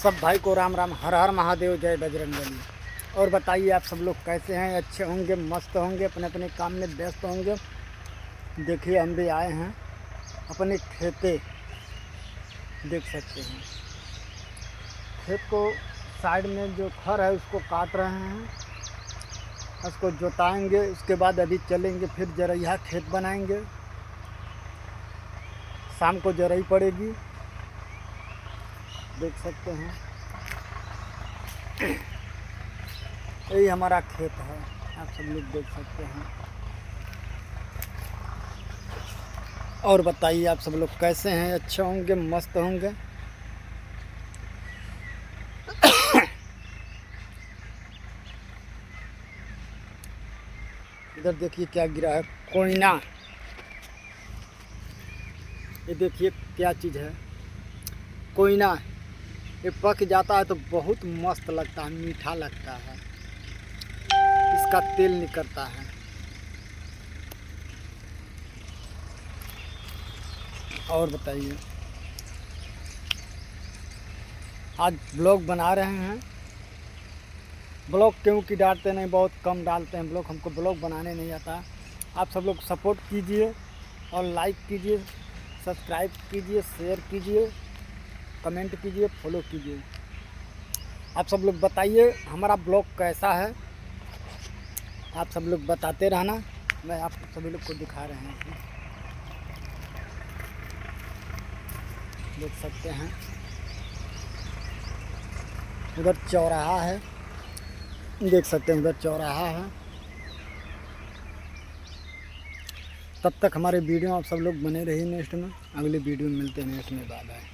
सब भाई को राम राम, हर हर महादेव, जय बजरंगबली। और बताइए आप सब लोग कैसे हैं? अच्छे होंगे, मस्त होंगे, अपने अपने काम में व्यस्त होंगे। देखिए हम भी आए हैं अपने खेते, देख सकते हैं खेत को। साइड में जो खर है उसको काट रहे हैं, उसको जोताएंगे। उसके बाद अभी चलेंगे, फिर जरैया खेत बनाएंगे। शाम को जरई पड़ेगी, देख सकते हैं। यही हमारा खेत है, आप सब लोग देख सकते हैं। और बताइए आप सब लोग कैसे हैं? अच्छे होंगे, मस्त होंगे। इधर देखिए क्या गिरा है, कोयना। ये देखिए क्या चीज़ है, कोयना। ये पक जाता है तो बहुत मस्त लगता है, मीठा लगता है। इसका तेल निकलता है। और बताइए, आज ब्लॉग बना रहे हैं। ब्लॉग क्योंकि डालते नहीं, बहुत कम डालते हैं ब्लॉग, हमको ब्लॉग बनाने नहीं आता। आप सब लोग सपोर्ट कीजिए और लाइक कीजिए, सब्सक्राइब कीजिए, शेयर कीजिए, कमेंट कीजिए, फॉलो कीजिए। आप सब लोग बताइए हमारा ब्लॉग कैसा है, आप सब लोग बताते रहना। मैं आप सभी लोग को दिखा रहे हैं, देख सकते हैं। उधर चौराहा है, देख सकते हैं, उधर चौराहा है। तब तक हमारे वीडियो आप सब लोग बने रहिए। नेक्स्ट में, अगले वीडियो में मिलते हैं। नेक्स्ट में, बाय बाय।